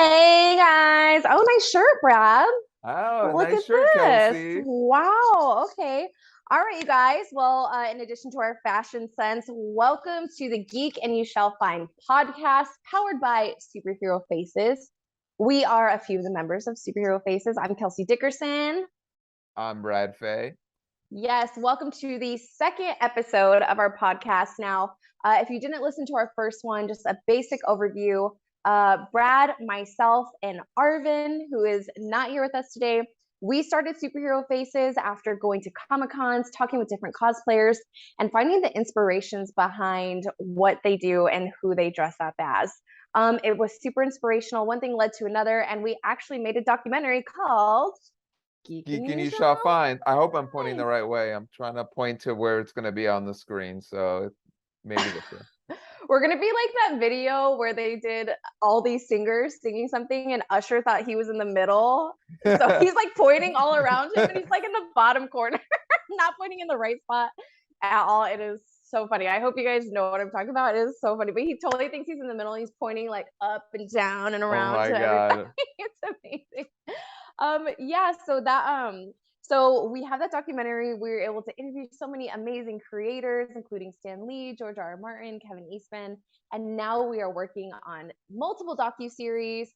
Hey guys. Oh, nice shirt, Brad. Oh, Look nice at shirt, this. Kelsey. Wow. Okay. All right, you guys. Well, in addition to our fashion sense, welcome to the Geek and You Shall Find podcast powered by Superhero Faces. We are a few of the members of Superhero Faces. I'm Kelsey Dickerson. I'm Brad Faye. Yes, welcome to the second episode of our podcast. Now, if you didn't listen to our first one, just a basic overview. Brad, myself, and Arvin, who is not here with us today, we started Superhero Faces after going to Comic Cons, talking with different cosplayers, and finding the inspirations behind what they do and who they dress up as. It was super inspirational. One thing led to another, and we actually made a documentary called Geek and Geek and You you Shall shall find. I hope I'm pointing Find. the right way. I'm trying to point to where it's going to be on the screen. So maybe this way. We're gonna be like that video where they did all these singers singing something, and Usher thought he was in the middle. So he's like pointing all around him, and he's like in the bottom corner, not pointing in the right spot at all. It is so funny. I hope you guys know what I'm talking about. It is so funny, but he totally thinks he's in the middle. He's pointing like up and down and Oh around my to everybody. God. It's amazing. Yeah, so we have that documentary. We were able to interview so many amazing creators, including Stan Lee, George R. R. Martin, Kevin Eastman, and now we are working on multiple docu-series.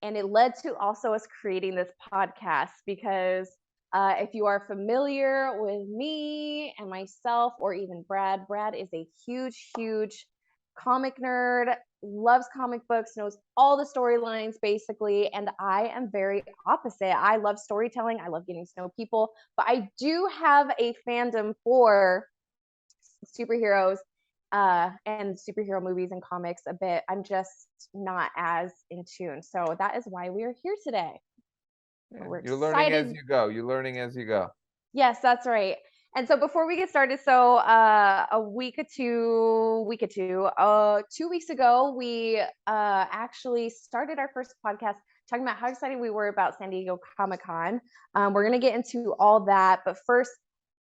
And it led to also us creating this podcast because if you are familiar with me and myself, or even Brad, Brad is a huge comic nerd, loves comic books, knows all the storylines basically. And I am very opposite. I love storytelling, I love getting to know people, but I do have a fandom for superheroes and superhero movies and comics a bit. I'm just not as in tune. So that is why we are here today. Yeah, We're you're learning as excited. you go. You're learning as you go. Yes, that's right. And so before we get started, so a two weeks ago, we actually started our first podcast talking about how excited we were about San Diego Comic-Con. We're gonna get into all that, but first,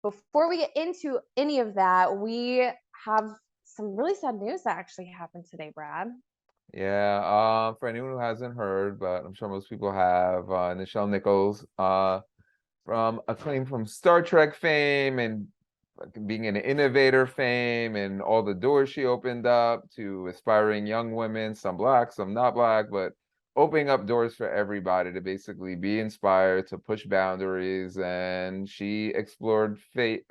before we get into any of that, we have some really sad news that actually happened today, Brad. Yeah. For anyone who hasn't heard, but I'm sure most people have, Nichelle Nichols, from acclaim from Star Trek fame and being an innovator fame and all the doors she opened up to aspiring young women, some black, some not black, but opening up doors for everybody to basically be inspired to push boundaries. And she explored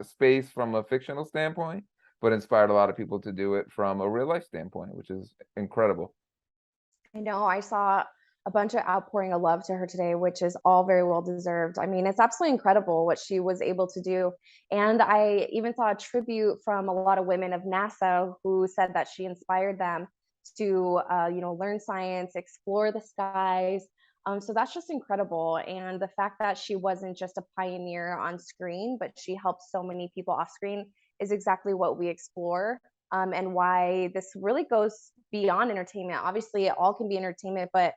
space from a fictional standpoint, but inspired a lot of people to do it from a real life standpoint, which is incredible. I know I saw a bunch of outpouring of love to her today, which is all very well deserved. I mean, it's absolutely incredible what she was able to do. And I even saw a tribute from a lot of women of NASA who said that she inspired them to, learn science, explore the skies. So that's just incredible. And the fact that she wasn't just a pioneer on screen, but she helped so many people off screen is exactly what we explore, and why this really goes beyond entertainment. Obviously, it all can be entertainment, but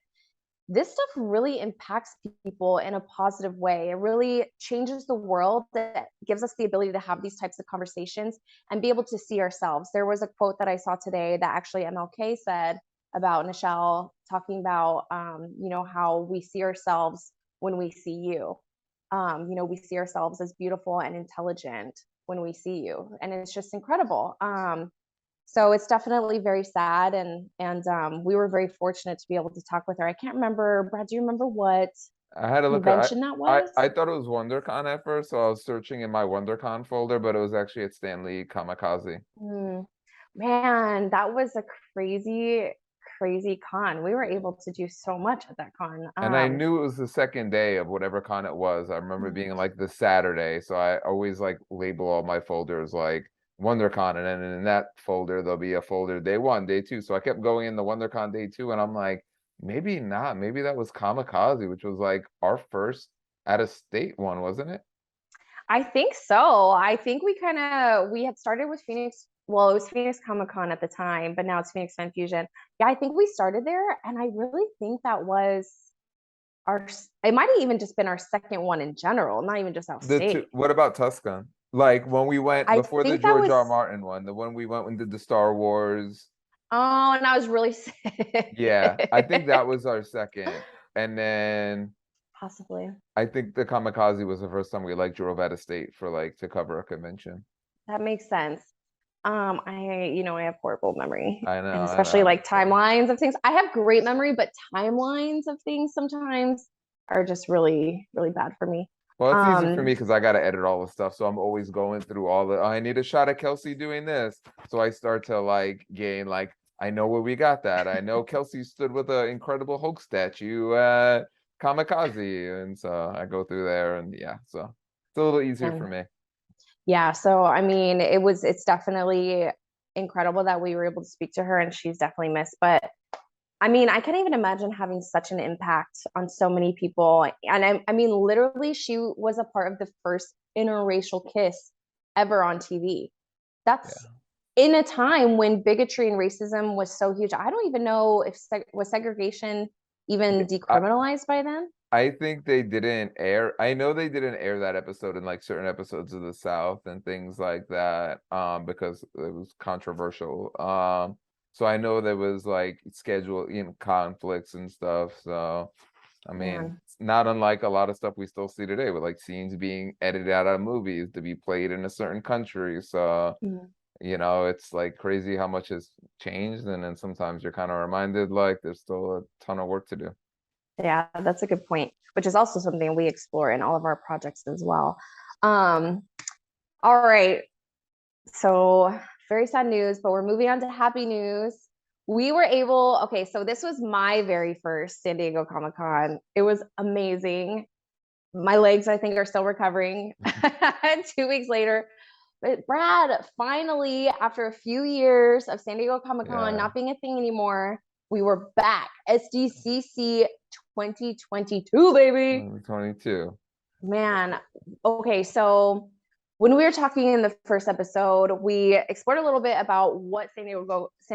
this stuff really impacts people in a positive way. It really changes the world. That gives us the ability to have these types of conversations and be able to see ourselves. There was a quote that I saw today that actually MLK said about Nichelle, talking about, how we see ourselves when we see you. We see ourselves as beautiful and intelligent when we see you, and it's just incredible. So it's definitely very sad, and we were very fortunate to be able to talk with her. I can't remember, Brad, do you remember what I had to look at convention that I, was? I thought it was WonderCon at first, so I was searching in my WonderCon folder, but it was actually at Stanley Kamikaze. Mm, man, that was a crazy con. We were Yeah. able to do so much at that con. And I knew it was the second day of whatever con it was. I remember being like the Saturday, so I always like label all my folders like WonderCon, and then in that folder there'll be a folder day one, day two. So I kept going in the WonderCon day two, and I'm like, maybe not. Maybe that was Kamikaze, which was like our first out of state one, wasn't it? I think so. I think we had started with Phoenix. Well, it was Phoenix Comic Con at the time, but now it's Phoenix Fan Fusion. Yeah, I think we started there, and I really think that was our. It might have even just been our second one in general, not even just The two, outstate. what about Tuscan? Like when we went I before the think that George R. R. was Martin one, the one we went and did the Star Wars. Oh, and I was really sick. Yeah, I think that was our second. And then Possibly. I think the Kamikaze was the first time we like drove out of state for like to cover a convention. That makes sense. I have horrible memory, I know, and I especially know. like timelines of things. I have great memory, but timelines of things sometimes are just really, really bad for me. Well, it's easy for Um, me because I got to edit all the stuff. So I'm always going through all the, "Oh, I need a shot of Kelsey doing this." So I start to like gain, like, I know where we got that. I know Kelsey stood with an incredible Hulk statue at Kamikaze. And so I go through there and yeah, so it's a little easier for and me. yeah, so I mean, it's definitely incredible that we were able to speak to her, and she's definitely missed. But I mean, I can't even imagine having such an impact on so many people. And I mean, literally, she was a part of the first interracial kiss ever on TV. That's Yeah. in a time when bigotry and racism was so huge. I don't even know if was segregation even I, decriminalized by then. I think they didn't air. I know they didn't air that episode in like certain episodes of the South and things like that, because it was controversial. So I know there was like schedule, conflicts and stuff. So I mean, Man, it's not unlike a lot of stuff we still see today with like scenes being edited out of movies to be played in a certain country. So mm, it's like crazy how much has changed, and then sometimes you're kind of reminded like there's still a ton of work to do. yeah, that's a good point, which is also something we explore in all of our projects as well. Um, all right. So very sad news, but we're moving on to happy news. We were able, okay, so this was my very first San Diego Comic Con. It was amazing. My legs, I think, are still recovering 2 weeks later. But Brad, finally, after a few years of San Diego Comic Con Yeah, not being a thing anymore, we were back. SDCC 2022, baby. 22. Man, okay, so when we were talking in the first episode, we explored a little bit about what San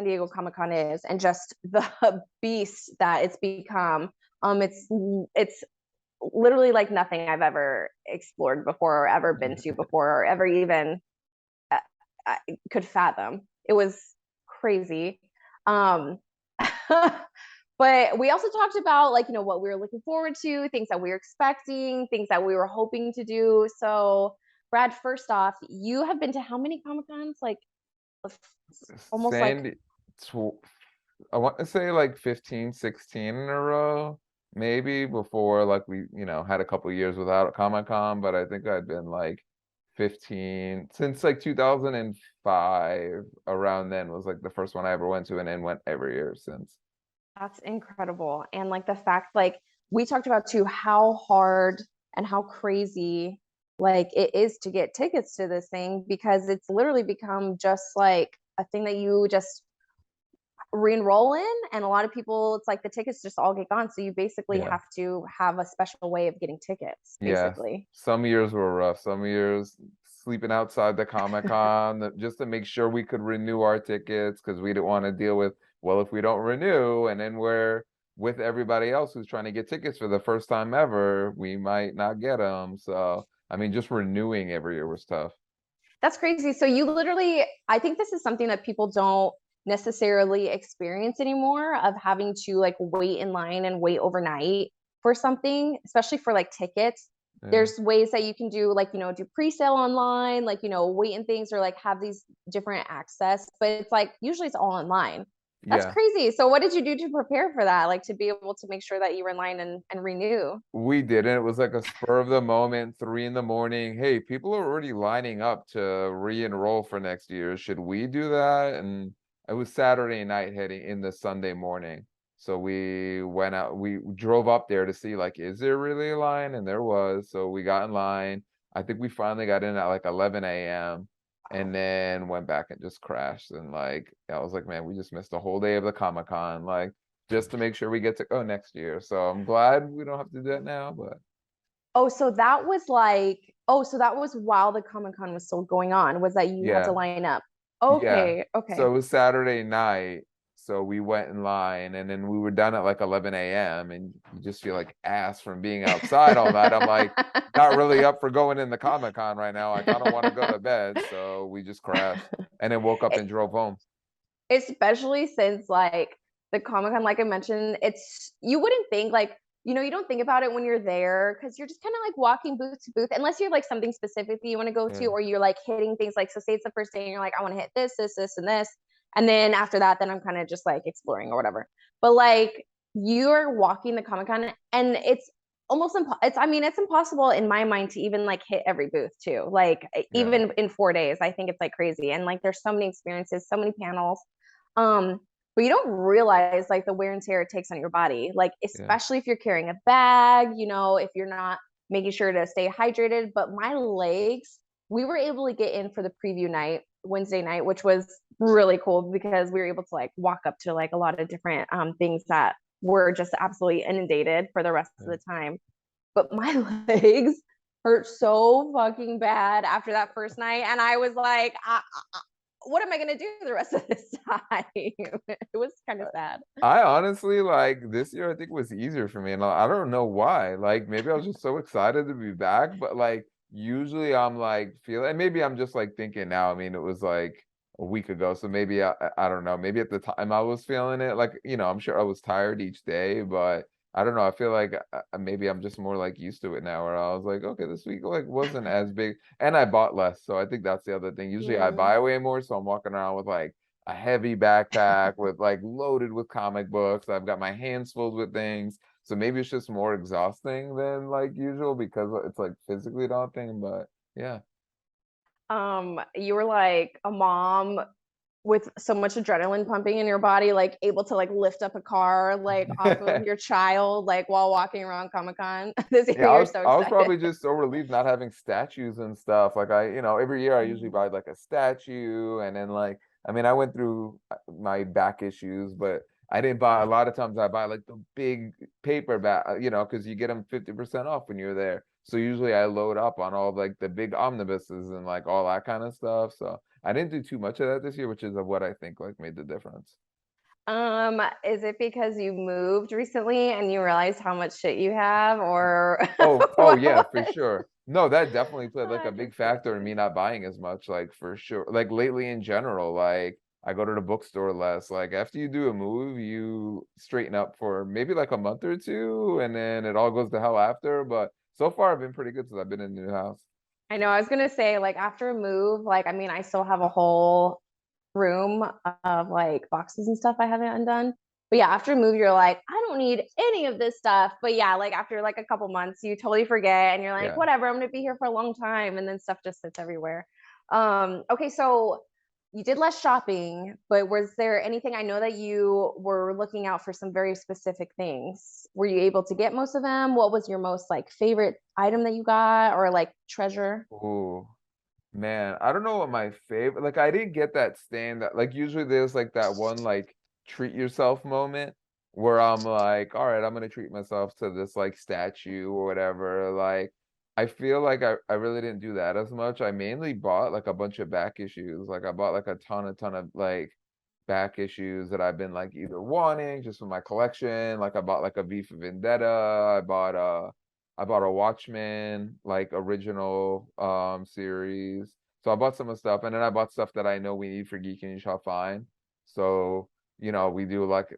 Diego Comic Con is and just the beast that it's become. It's literally like nothing I've ever explored before or ever been to before or ever even uh, could fathom. It was crazy. Um, but we also talked about like what we were looking forward to, things that we were expecting, things that we were hoping to do. So Brad, first off, you have been to how many Comic Cons? Like almost like Sandy, I want to say like 15, 16 in a row, maybe before like we, had a couple years without Comic-Con, but I think I'd been like 15 since like 2005. Around then was like the first one I ever went to, and then went every year since. that's incredible. And like the fact, like we talked about too, how hard and how crazy like it is to get tickets to this thing because it's literally become just like a thing that you just re-enroll in, and a lot of people it's like the tickets just all get gone, so you basically Yeah. have to have a special way of getting tickets Yeah, basically. some years were rough. Some years sleeping outside the Comic-Con just to make sure we could renew our tickets because we didn't want to deal with, well, if we don't renew and then we're with everybody else who's trying to get tickets for the first time ever, we might not get them. So, I mean, just renewing every year was tough. That's crazy. So you literally, I think this is something that people don't necessarily experience anymore, of having to like wait in line and wait overnight for something, especially for like tickets. Yeah. There's ways that you can do like, do pre-sale online, like, wait and things, or like have these different access, but it's like usually it's all online. That's Yeah. crazy. So what did you do to prepare for that? Like to be able to make sure that you were in line and renew? We didn't. It was like a spur of the moment, 3 in the morning. Hey, people are already lining up to re-enroll for next year. Should we do that? And it was Saturday night heading in the Sunday morning. So we went out, we drove up there to see like, is there really a line? And there was. So we got in line. I think we finally got in at like 11 a.m. and then went back and just crashed. And like, I was like, man, we just missed the whole day of the Comic-Con. Like, just to make sure we get to go next year. So I'm glad we don't have to do that now, but Oh, so that was like, oh, so that was while the Comic Con was still going on, was that you had to yeah, line up? yeah. Okay, So okay. it was Saturday night. So we went in line and then we were done at like 11 a.m. and you just feel like ass from being outside all night. I'm like, not really up for going in the Comic-Con right now. I kind of want to go to bed. So we just crashed and then woke up and drove home. especially since like the Comic-Con, like I mentioned, it's you wouldn't think like you don't think about it when you're there because you're just kind of like walking booth to booth, unless you have like something specific that you want to go to, Yeah, or you're like hitting things like, so say it's the first day and you're like, I want to hit this, and this. And then after that, then I'm kind of just like exploring or whatever. But like you're walking the Comic-Con and it's almost it's I mean it's impossible in my mind to even like hit every booth too. Like yeah, even in 4 days, I think it's like crazy. And like there's so many experiences, so many panels. Um, but you don't realize like the wear and tear it takes on your body, like yeah. especially if you're carrying a bag, if you're not making sure to stay hydrated. But my legs, we were able to get in for the preview night, Wednesday night, which was really cool because we were able to like walk up to like a lot of different things that were just absolutely inundated for the rest of Yeah. the time. But my legs hurt so fucking bad after that first night. And I was like, what am I going to do the rest of this time? It was kind of sad. I honestly like this year I think was easier for me and I don't know why. Like maybe I was just so excited to be back, but like usually I'm like feeling and maybe I'm just like thinking now. I mean, it was like a week ago, so maybe I don't know. Maybe at the time I was feeling it. Like, I'm sure I was tired each day, but I don't know. I feel like maybe I'm just more like used to it now where I was like, okay, this week like wasn't as big and I bought less. So I think that's the other thing. Usually I Mm. buy way more, so I'm walking around with like a heavy backpack with like loaded with comic books. I've got my hands filled with things. So maybe it's just more exhausting than like usual because it's like physically daunting, but yeah. You were like a mom with so much adrenaline pumping in your body, like able to like lift up a car like off of your child, like while walking around Comic-Con. This Yeah, year, I you're was so I was excited. probably just so relieved not having statues and stuff. Like every year I usually buy like a statue and then like I mean I went through my back issues, but I didn't buy a lot of times I buy like the big paper back, because you get them 50% off when you're there. So usually I load up on all like the big omnibuses and like all that kind of stuff. So I didn't do too much of that this year, which is what I think like made the difference. Is it because you moved recently and you realized how much shit you have, or Oh what yeah, for was? sure. No, that definitely played like a big factor in me Interesting. not buying as much, like for sure. Like lately in general, like I go to the bookstore less. Like after you do a move, you straighten up for maybe like a month or two, and then it all goes to hell after. But so far, I've been pretty good since I've been in the new house. I know, I was gonna say, like after a move, like I mean, I still have a whole room of like boxes and stuff I haven't undone. But yeah, after a move, you're like, I don't need any of this stuff. But yeah, like after like a couple months, you totally forget and you're like, Yeah. whatever, I'm gonna be here for a long time. And then stuff just sits everywhere. Okay, so you did less shopping, but was there anything? I know that you were looking out for some very specific things. Were you able to get most of them? What was your most like favorite item that you got, or like treasure? Ooh. Man, I don't know what my favorite like I didn't get that stand that like usually there's like that one like treat yourself moment where I'm like, all right, I'm gonna treat myself to this like statue or whatever. Like I feel like I really didn't do that as much. I mainly bought like a bunch of back issues. Like I bought like a ton of like back issues that I've been like either wanting just for my collection. Like I bought like a V for Vendetta. I bought a Watchmen like original series. So I bought some of stuff and then I bought stuff that I know we need for Geek and You Shall Find. So, we do like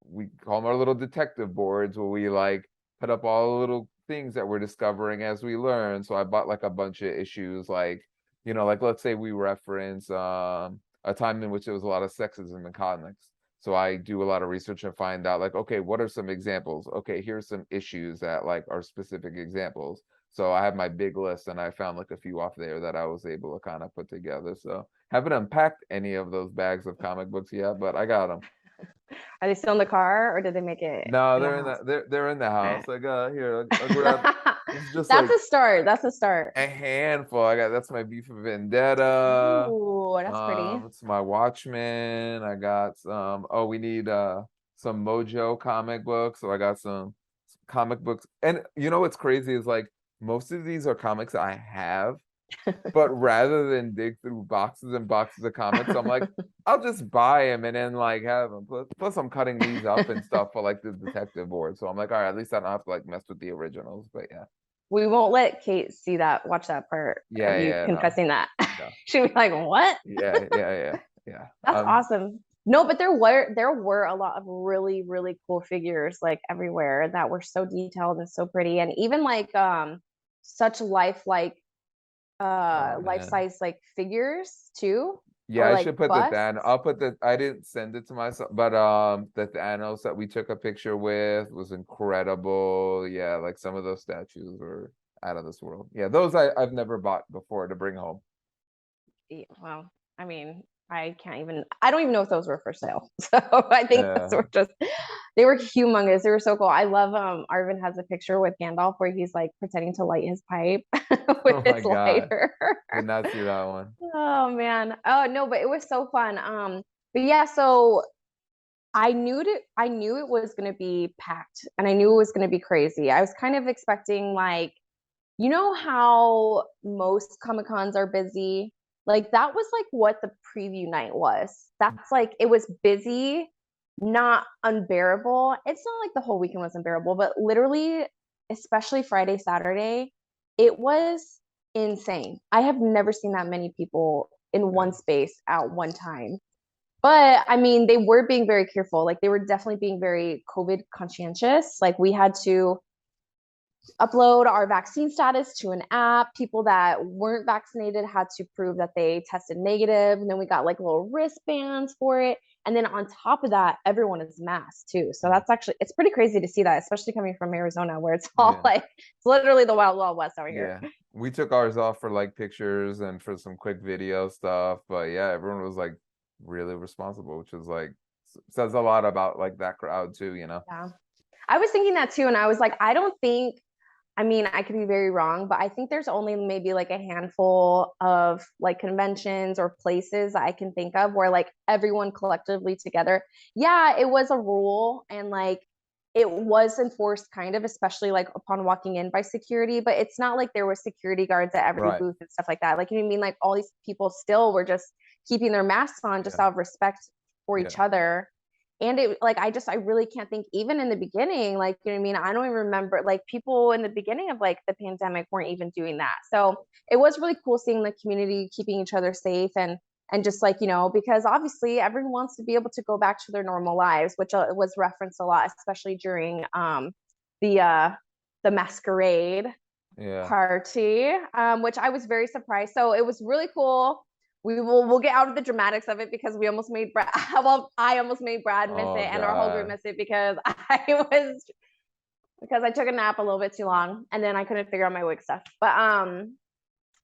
we call them our little detective boards where we like put up all the little things that we're discovering as we learn. So I bought like a bunch of issues like, like let's say we reference a time in which there was a lot of sexism in comics. So I do a lot of research and find out like, okay, what are some examples? Okay, here's some issues that like are specific examples. So I have my big list and I found like a few off there that I was able to kind of put together. So haven't unpacked any of those bags of comic books yet, but I got them. Are they still in the car, or did they make it No, in the they're in house? the they're in the house. I got here. I'll grab. It's just That's like a start. That's a start. a handful. I got that's my Beef for Vendetta. Oh, that's pretty. It's my Watchmen. I got some. Oh, we need some Mojo comic books. So I got some comic books. And you know what's crazy is like most of these are comics I have, but rather than dig through boxes and boxes of comics, I'm like, I'll just buy them and then like have them. Plus, I'm cutting these up and stuff for like the detective board. So I'm like, all right, at least I don't have to like mess with the originals. But yeah, We won't let Kate see that, watch that part of yeah, you yeah, no, confessing that. no, She'll be like, what? yeah, yeah, yeah, yeah. That's awesome. No, but there were a lot of really, really cool figures like everywhere that were so detailed and so pretty. And even like such lifelike Oh life man. size like figures too, Yeah, or I like should put the Thanos. busts. I'll put the. I didn't send it to myself, but the Thanos that we took a picture with was incredible. Yeah, like some of those statues were out of this world. Yeah, those I've never bought before to bring home. Well, I mean, I don't even know if those were for sale. So I think those Yeah. were just, they were humongous. They were so cool. I love, Arvin has a picture with Gandalf where he's like pretending to light his pipe with Oh my his God, lighter. did not see that one. Oh man. Oh no, but it was so fun. But yeah, so I knew it was gonna be packed and I knew it was gonna be crazy. I was kind of expecting like, you know how most Comic Cons are busy? Like that was like what the preview night was. That's like it was busy, not unbearable. It's not like the whole weekend was unbearable, but literally, especially Friday, Saturday, it was insane. I have never seen that many people in Yeah. one space at one time. But I mean, they were being very careful. Like they were definitely being very COVID conscientious. Like we had to upload our vaccine status to an app. People that weren't vaccinated had to prove that they tested negative. And then we got like little wristbands for it. And then on top of that, everyone is masked too. So Mm. that's actually, it's pretty crazy to see that, especially coming from Arizona, where it's all Yeah. like, it's literally the wild, wild west over here. Yeah. We took ours off for like pictures and for some quick video stuff, but yeah, everyone was like really responsible, which is like says a lot about like that crowd too, you know. Yeah. I was thinking that too. And I was like, I don't think, I mean, I could be very wrong, but I think there's only maybe like a handful of like conventions or places I can think of where like everyone collectively together. Yeah, it was a rule and like it was enforced kind of, especially like upon walking in by security, but it's not like there were security guards at every Right. booth and stuff like that. Like, you know what I mean? Like all these people still were just keeping their masks on just Yeah. out of respect for Yeah. each other. And it like I really can't think even in the beginning, like, you know what I mean? I don't even remember like people in the beginning of like the pandemic weren't even doing that. So it was really cool seeing the community keeping each other safe and just like, you know, because obviously everyone wants to be able to go back to their normal lives, which was referenced a lot, especially during the uh the masquerade Yeah. party, which I was very surprised. So it was really cool. We'll get out of the dramatics of it because we almost made Brad. Well, I almost made Brad miss Oh it, and our whole group God. missed it because I was because I took a nap a little bit too long, and then I couldn't figure out my wig stuff. But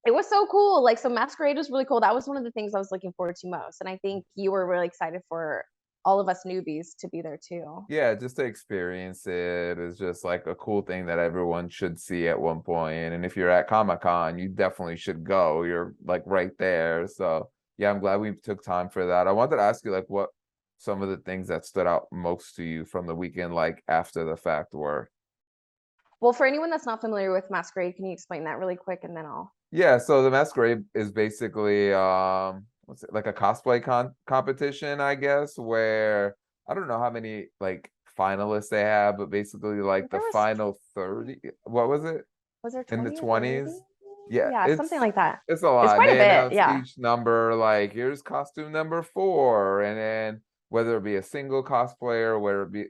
it was so cool. Like, so Masquerade was really cool. That was one of the things I was looking forward to most, and I think you were really excited for all of us newbies to be there too. Yeah, just to experience it is just like a cool thing that everyone should see at one point. And if you're at Comic-Con, you definitely should go. You're like right there. So yeah, I'm glad we took time for that. I wanted to ask you like what some of the things that stood out most to you from the weekend, like after the fact were. Well, for anyone that's not familiar with Masquerade, can you explain that really quick, and then I'll. Yeah, so the masquerade is basically what's it like a cosplay competition, I guess, where I don't know how many like finalists they have, but basically I like think the there final 30, what was there in the 20 or 30? 20s? Yeah, Yeah, something like that. it's a It's lot. quite a They bit. announce Yeah. each number like here's costume number 4, and then whether it be a single cosplayer,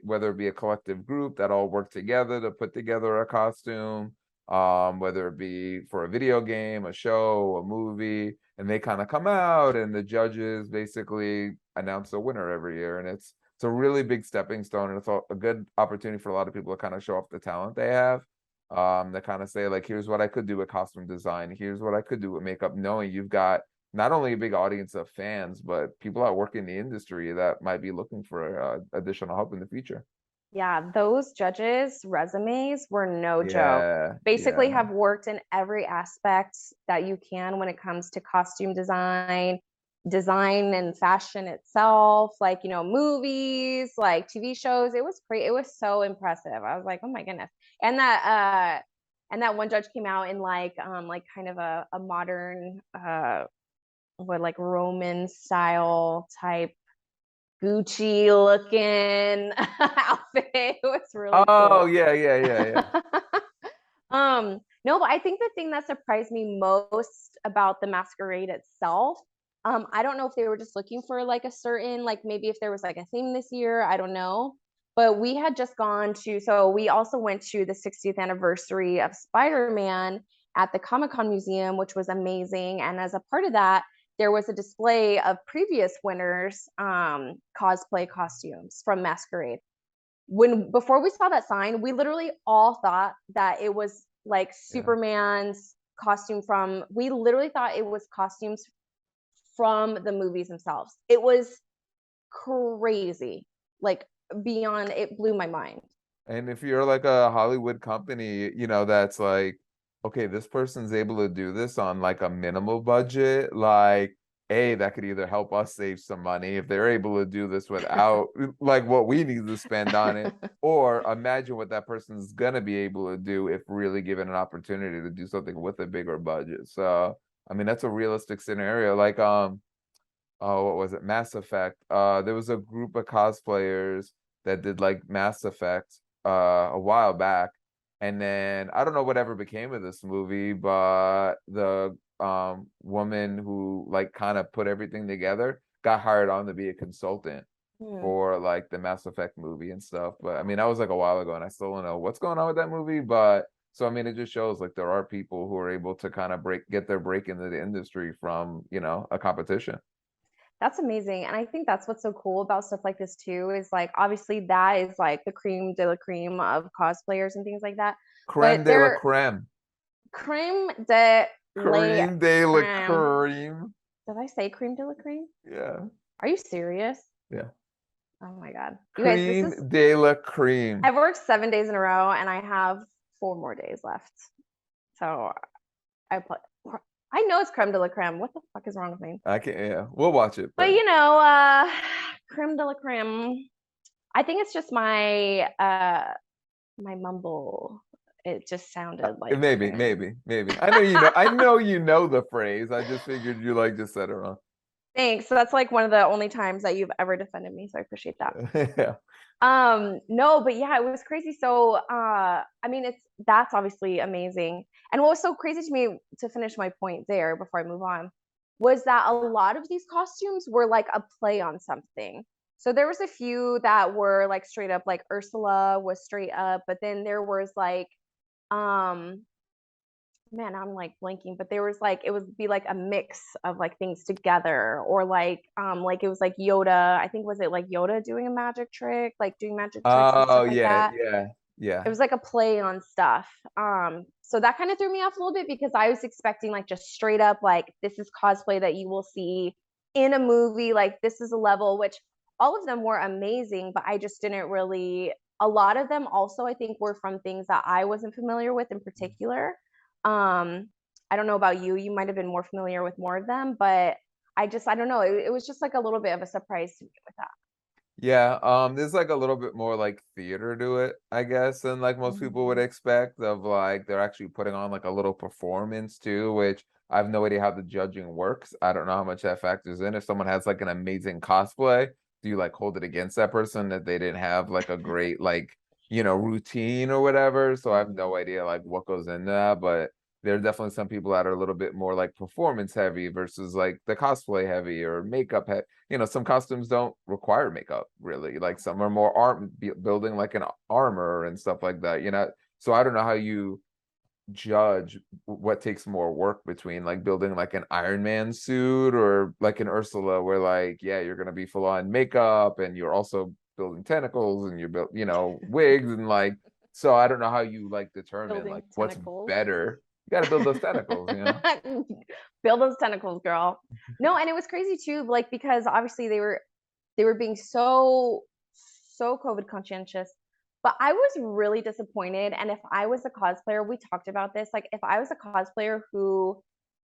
whether it be a collective group that all work together to put together a costume, whether it be for a video game, a show, a movie, and they kind of come out and the judges basically announce a winner every year, and it's a really big stepping stone, and it's a good opportunity for a lot of people to kind of show off the talent they have, that kind of say like here's what I could do with costume design, here's what I could do with makeup, knowing you've got not only a big audience of fans but people that work in the industry that might be looking for additional help in the future. Yeah, those judges' resumes were no joke. Yeah, Basically yeah. have worked in every aspect that you can when it comes to costume design, design and fashion itself, like, you know, movies, like TV shows. It was great. It was so impressive. I was like, "Oh my goodness." And that one judge came out in like kind of a modern what like Roman style type Gucci looking outfit. It was really Oh cool. yeah, yeah, yeah, yeah. No, but I think the thing that surprised me most about the masquerade itself, I don't know if they were just looking for like a certain, like maybe if there was like a theme this year, I don't know. But we had just gone to, so we also went to the 60th anniversary of Spider-Man at the Comic-Con Museum, which was amazing. And as a part of that, there was a display of previous winners' cosplay costumes from Masquerade. Before we saw that sign, we literally all thought that it was like Superman's costume from, we literally thought it was costumes from the movies themselves. It was crazy, like beyond, it blew my mind. And if you're like a Hollywood company, that's like, okay, this person's able to do this on like a minimal budget, like, that could either help us save some money if they're able to do this without like what we need to spend on it, or imagine what that person's gonna be able to do if really given an opportunity to do something with a bigger budget. So, I mean, that's a realistic scenario. Like, oh, what was it? Mass Effect. There was a group of cosplayers that did like Mass Effect a while back. And then I don't know whatever became of this movie, but the woman who like kind of put everything together got hired on to be a consultant for like the Mass Effect movie and stuff. But I mean, that was like a while ago, and I still don't know what's going on with that movie. But so I mean, it just shows like there are people who are able to kind of get their break into the industry from, a competition. That's amazing. And I think that's what's so cool about stuff like this too, is like obviously that is like the cream de la cream of cosplayers and things like that. Creme But de la they're creme. creme de la Cream de la creme. cream. Did I say cream de la cream? Yeah. Are you serious? Yeah. Oh my God. You guys, Cream de la cream. I've worked 7 days in a row and I have 4 more days left. So I put, I know it's creme de la creme. What the fuck is wrong with me? I can't, yeah. We'll watch it. But creme de la creme. I think it's just my mumble. It just sounded like maybe. I know the phrase. I just figured you like just said it wrong. Thanks. So that's like one of the only times that you've ever defended me. So I appreciate that. Yeah. No, but yeah, it was crazy. So I mean that's obviously amazing. And what was so crazy to me, to finish my point there before I move on, was that a lot of these costumes were like a play on something. So there was a few that were like straight up, like Ursula was straight up, but then there was like um man, I'm like blanking, but there was like, it would be like a mix of like things together, or like it was like Yoda, I think, was it like Yoda doing a magic trick, like doing magic tricks and Oh stuff like yeah, that. yeah, It yeah. was like a play on stuff. So that kind of threw me off a little bit, because I was expecting like just straight up like, this is cosplay that you will see in a movie, like this is a level, which all of them were amazing, but I just didn't really, a lot of them also I think were from things that I wasn't familiar with in particular. I don't know about you, you might have been more familiar with more of them, but I don't know, it was just like a little bit of a surprise to me with that. Yeah, there's like a little bit more like theater to it, I guess, than like most people would expect, of like they're actually putting on like a little performance too, which I have no idea how the judging works. I don't know how much that factors in. If someone has like an amazing cosplay, do you like hold it against that person that they didn't have like a great like, routine or whatever? So I have no idea like what goes into that, but there are definitely some people that are a little bit more like performance heavy versus like the cosplay heavy or makeup heavy. Some costumes don't require makeup really. Like some are more building like an armor and stuff like that. So I don't know how you judge what takes more work between like building like an Iron Man suit or like an Ursula, where like, yeah, you're gonna be full on makeup and you're also building tentacles and you're wigs and like, so I don't know how you like determine like Building what's tentacles. better. You got to build those tentacles. Build those tentacles, girl. No, and it was crazy too, like because obviously they were being so COVID conscientious. But I was really disappointed. And if I was a cosplayer, we talked about this. Like if I was a cosplayer who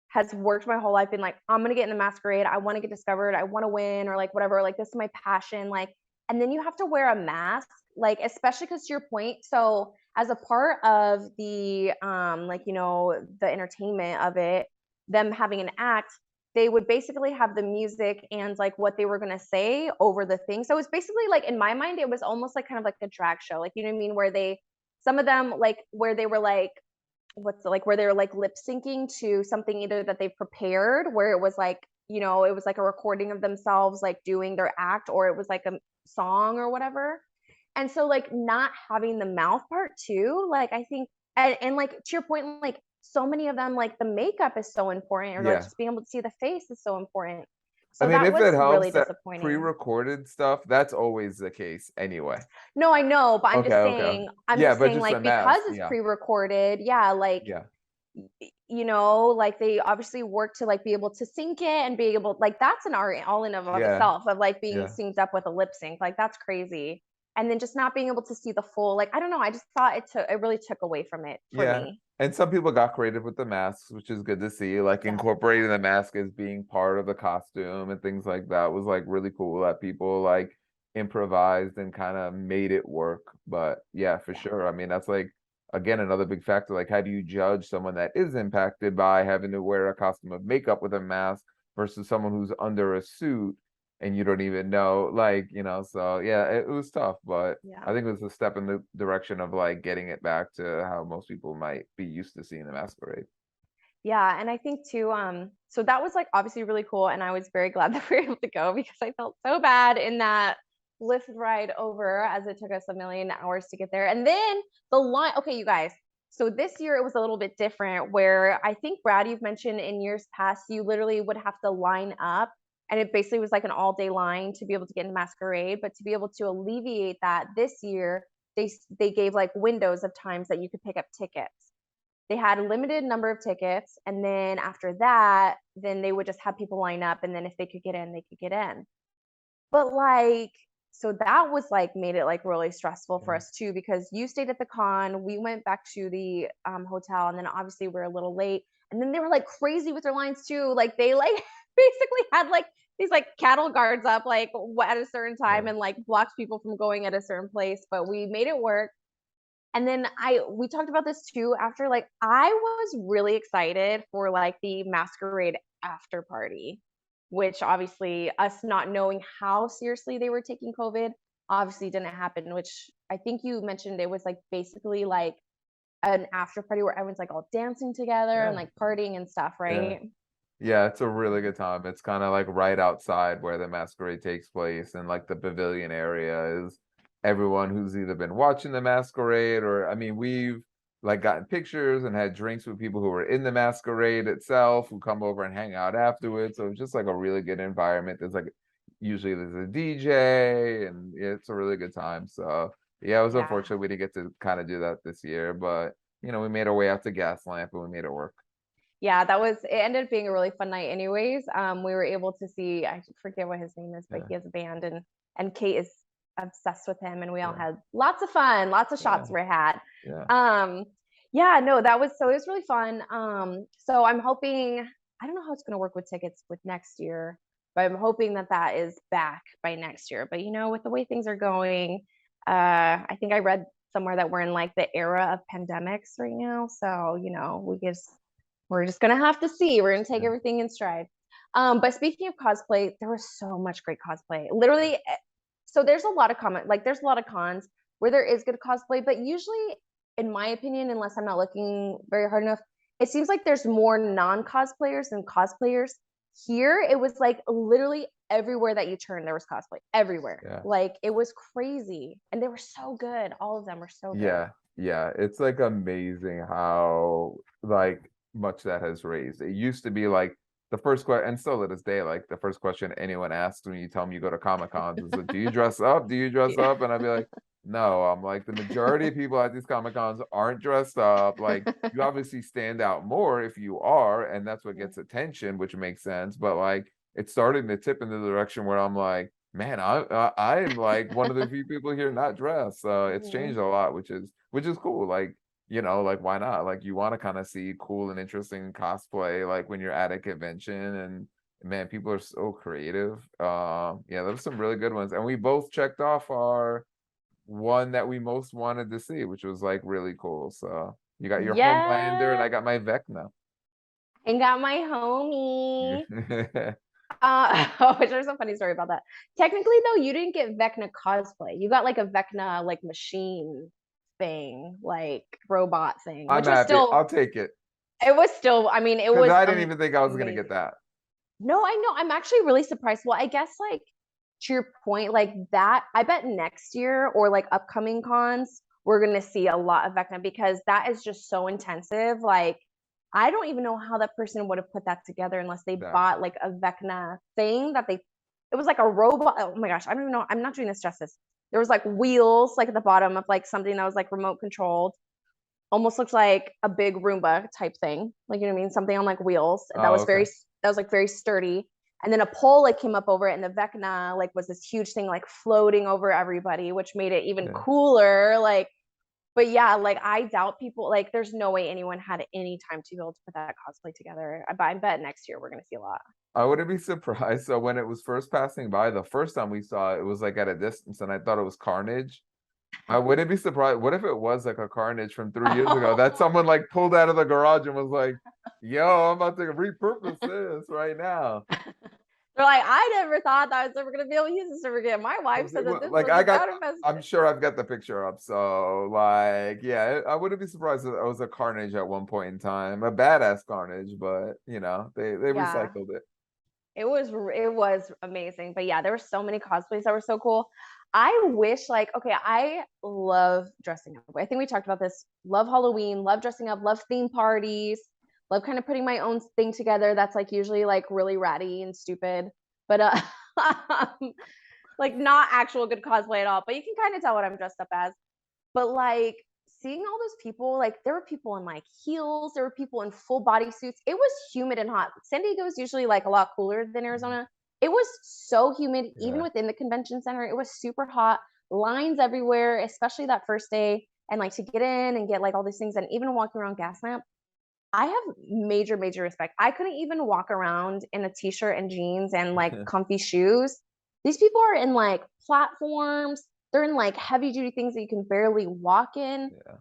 has worked my whole life in like, I'm gonna get in the masquerade, I want to get discovered, I want to win, or like whatever, like this is my passion, like, and then you have to wear a mask, like especially because to your point, so as a part of the like the entertainment of it, them having an act, they would basically have the music and like what they were going to say over the thing. So it was basically like, in my mind, it was almost like kind of like a drag show, like, you know what I mean, where some of them like where they were like, where they were like lip syncing to something either that they prepared, where it was like you know, it was like a recording of themselves like doing their act, or it was like a song or whatever. And so like not having the mouth part too, like I think, and like to your point, like so many of them, like the makeup is so important, or like Yeah. just being able to see the face is so important. I So mean, that if was it really helps that disappointing. pre-recorded stuff, that's always the case anyway. No, I know, but Okay, okay. I'm Yeah, just but saying just the like because mask. it's Yeah, pre-recorded, yeah, like yeah, you know, like they obviously work to like be able to sync it and be able, like that's an art all in of yeah, itself, of like being yeah. synced up with a lip sync, like that's crazy. And then just not being able to see the full, like I don't know, I just thought it really took away from it for Yeah. me. And some people got creative with the masks, which is good to see. Like Yeah, incorporating the mask as being part of the costume and things like that was like really cool that people like improvised and kind of made it work. But yeah, for yeah, sure. I mean, that's like again another big factor. Like, how do you judge someone that is impacted by having to wear a costume of makeup with a mask versus someone who's under a suit and you don't even know, like, so yeah, it was tough, but yeah. I think it was a step in the direction of like getting it back to how most people might be used to seeing the masquerade. Yeah, and I think too, so that was like obviously really cool, and I was very glad that we were able to go because I felt so bad in that Lyft ride over, as it took us a million hours to get there. And then the line, okay, you guys. So this year it was a little bit different, where I think Brad, you've mentioned in years past, you literally would have to line up, and it basically was like an all day line to be able to get into Masquerade. But to be able to alleviate that this year, they gave like windows of times that you could pick up tickets. They had a limited number of tickets, and then after that, then they would just have people line up, and then if they could get in, they could get in. But like, so that was like made it like really stressful for Yeah. us too, because you stayed at the con, we went back to the hotel, and then obviously we're a little late, and then they were like crazy with their lines too, like they like basically had like these like cattle guards up like at a certain time Yeah. and like blocked people from going at a certain place, but we made it work. And then we talked about this too after, like I was really excited for like the masquerade after party, which obviously us not knowing how seriously they were taking COVID obviously didn't happen, which I think you mentioned it was like basically like an after party where everyone's like all dancing together and Yeah. like partying and stuff, Yeah. right? Yeah, it's a really good time. It's kind of like right outside where the masquerade takes place, and like the pavilion area is everyone who's either been watching the masquerade or, I mean, we've like gotten pictures and had drinks with people who were in the masquerade itself who come over and hang out afterwards. So it's just like a really good environment. There's like usually there's a DJ and it's a really good time. So yeah, it was Yeah. unfortunate we didn't get to kind of do that this year, but we made our way out to Gaslamp and we made it work. Yeah, that was, it ended up being a really fun night anyways. We were able to see, I forget what his name is, but Yeah, he has a band, and Kate is obsessed with him, and we all yeah, had lots of fun, lots of yeah, shots were had. yeah. Um yeah, no, that was, so it was really fun. So I'm hoping, I don't know how it's going to work with tickets with next year, but I'm hoping that that is back by next year. But you know, with the way things are going, I think I read somewhere that we're in like the era of pandemics right now, so you know, we're just gonna have to see. We're gonna take Yeah. everything in stride. But speaking of cosplay, there was so much great cosplay. Literally, so there's a lot of like there's a lot of cons where there is good cosplay, but usually, in my opinion, unless I'm not looking very hard enough, it seems like there's more non-cosplayers than cosplayers. Here, it was like literally everywhere that you turn, there was cosplay everywhere. Yeah. Like it was crazy, and they were so good. All of them were so good. Yeah. Yeah. It's like amazing how like much that has raised. It used to be like the first question, and still to this day, like the first question anyone asks when you tell them you go to Comic Cons is like, do you dress up? Do you dress Yeah. up? And I'd be like, no. I'm like, the majority of people at these Comic Cons aren't dressed up. Like you obviously stand out more if you are, and that's what gets attention, which makes sense. But like it's starting to tip in the direction where I'm like, man, I'm like one of the few people here not dressed. So it's Mhm. changed a lot, which is cool. Like, like why not? Like you want to kind of see cool and interesting cosplay like when you're at a convention, and man, people are so creative. Yeah, there was some really good ones. And we both checked off our one that we most wanted to see, which was like really cool. So you got your Homelander and Yeah. I got my Vecna. And got my homie. Yeah. Oh, there's a funny story about that. Technically, though, you didn't get Vecna cosplay. You got like a Vecna like machine thing, like robot thing, I'm which was happy. still, I'll take it it was still, I mean, it because was I didn't even think I was gonna get amazing. that. No, I know. I'm actually really surprised. Well, I guess like to your point, like that, I bet next year or like upcoming cons, we're gonna see a lot of Vecna because that is just so intensive. Like, I don't even know how that person would have put that together unless they bought Exactly. like a Vecna thing that they it was like a robot. Oh my gosh, I don't even know. I'm not doing this justice. There was like wheels like at the bottom of like something that was like remote controlled, almost looked like a big Roomba type thing. Like, you know what I mean? Something on like wheels Oh, okay. that was like very sturdy. And then a pole like came up over it, and the Vecna like was this huge thing like floating over everybody, which made it even Yeah. cooler. Like, but yeah, like I doubt people like there's no way anyone had any time to be able to put that cosplay together. I bet next year we're gonna see a lot. I wouldn't be surprised. So when it was first passing by, the first time we saw it, it was like at a distance, and I thought it was Carnage. I wouldn't be surprised. What if it was like a Carnage from 3 years ago that someone like pulled out of the garage and was like, "Yo, I'm about to repurpose this right now." They're like, I never thought that I was ever gonna be able to use this ever again. My wife said that this Like was I a got, bad I'm investment. sure I've got the picture up. So like, yeah, I wouldn't be surprised if it was a Carnage at one point in time, a badass Carnage, but you know, they Yeah. recycled it. It was amazing. But yeah, there were so many cosplays that were so cool. I wish like okay, I love dressing up. I think we talked about this. Love Halloween, love dressing up, love theme parties, love kind of putting my own thing together that's like usually like really ratty and stupid. But like not actual good cosplay at all. But you can kind of tell what I'm dressed up as. But like seeing all those people, like there were people in like heels, there were people in full body suits. It was humid and hot. San Diego is usually like a lot cooler than Arizona. It was so humid, even Yeah. within the convention center. It was super hot, lines everywhere, especially that first day. And like to get in and get like all these things, and even walking around Gaslamp, I have major, major respect. I couldn't even walk around in a t-shirt and jeans and like comfy shoes. These people are in like platforms. They're in like heavy duty things that you can barely walk in. Yeah.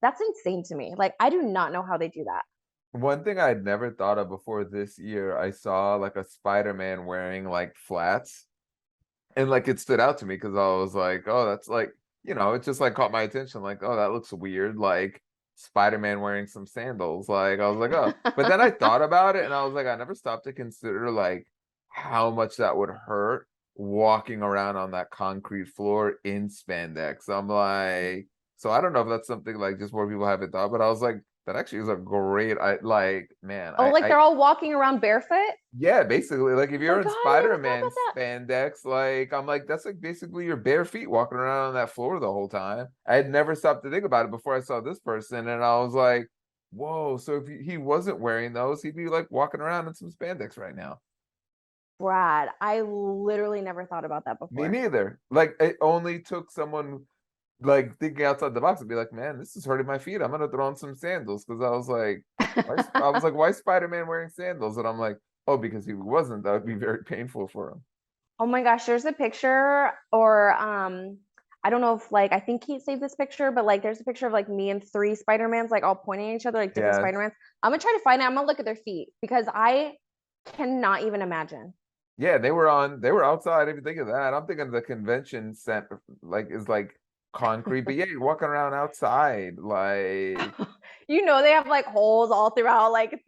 That's insane to me. Like I do not know how they do that. One thing I'd never thought of before this year, I saw like a Spider-Man wearing like flats, and like it stood out to me because I was like, oh, that's like, it just like caught my attention. Like, oh, that looks weird. Like Spider-Man wearing some sandals. Like I was like, oh, but then I thought about it and I was like, I never stopped to consider like how much that would hurt walking around on that concrete floor in spandex. I'm like, so I don't know if that's something like just more people haven't thought, but I was like, that actually is a great, I like, man, Oh, like I they're all walking around barefoot? yeah, basically, like if Oh you're my in god, I never thought Spider-Man about that. spandex, like I'm like that's like basically your bare feet walking around on that floor the whole time. I had never stopped to think about it before I saw this person, and I was like, "Whoa!" So if he wasn't wearing those, he'd be like walking around in some spandex right now. Brad, I literally never thought about that Me before. neither. Like it only took someone like thinking outside the box and be like, "Man, this is hurting my feet. I'm gonna throw on some sandals." Because I was like, I was like, "Why is Spider-Man wearing sandals?" And I'm like, "Oh, because he wasn't. That would be very painful for him." Oh my gosh, there's a picture or I don't know if like I think he saved this picture, but like there's a picture of like me and three Spider-Mans like all pointing at each other, like different Yeah, Spider-Mans. I'm gonna try to find it. I'm gonna look at their feet because I cannot even imagine. yeah, they were outside. If you think of that, I'm thinking the convention center like is like concrete, but yeah, you're walking around outside, like You know they have like holes all throughout like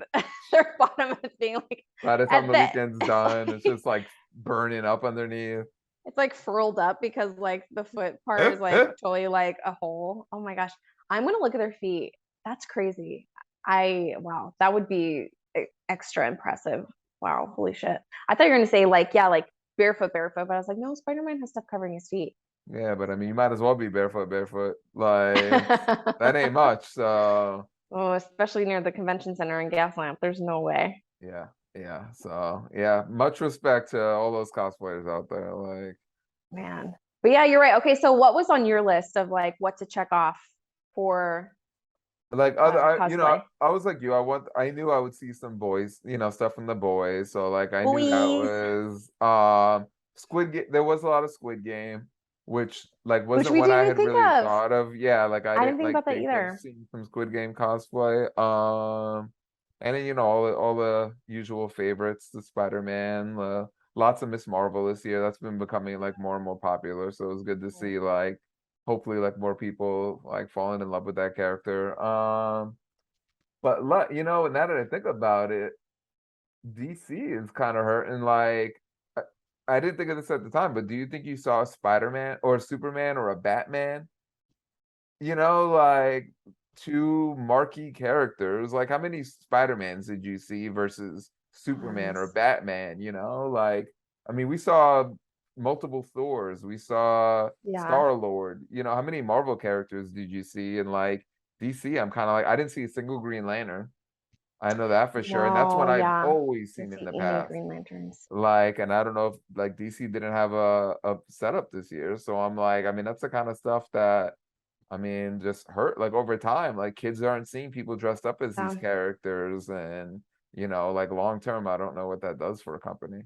their bottom is being like by the time at the the weekend's done, it's just like burning up underneath. it's like furled up because like the foot part is like totally like a hole. Oh my gosh. I'm gonna look at their feet. That's crazy. I wow, that would be extra impressive. Wow, holy shit. I thought you were gonna say like, yeah, like barefoot, barefoot, but I was like, no, Spider-Man has stuff covering his feet. Yeah, but I mean, you might as well be barefoot, barefoot. Like that ain't much. So Oh, especially near the convention center in Gaslamp. There's no way. yeah, yeah. So yeah, much respect to all those cosplayers out there. Like. Man. But yeah, you're right. Okay, so what was on your list of like what to check off for Like other cosplay? I was like you, I knew I would see some boys, stuff from the boys, so like I knew that Boys, was Squid Game. There was a lot of Squid Game, which like which wasn't we one I didn't even had think really of. thought of. Yeah, like I I didn't didn't think like about that think of either. seeing some Squid Game cosplay. And then all the usual favorites, the Spider-Man, lots of Miss Marvel this year. That's been becoming like more and more popular, so it was good to see like hopefully like more people like falling in love with that character. But now that I think about it, DC is kind of hurting. Like, I didn't think of this at the time, but do you think you saw a Spider-Man or a Superman or a Batman? You know, like two marquee characters. Like, how many Spider-Mans did you see versus Superman or Yes. Batman? You know, like, I mean, we saw multiple Thors, we saw Yeah. Star-Lord. You know, how many Marvel characters did you see? And like DC, I'm kind of like, I didn't see a single Green Lantern. I know that for sure. And that's No, one I've yeah. always Didn't seen in see the any past. Green Lanterns. Like, and I don't know if like DC didn't have a setup this year. So I'm like, I mean, that's the kind of stuff that I mean, just hurt like over time. Like kids aren't seeing people dressed up as these Yeah. characters, and like long term, I don't know what that does for a company.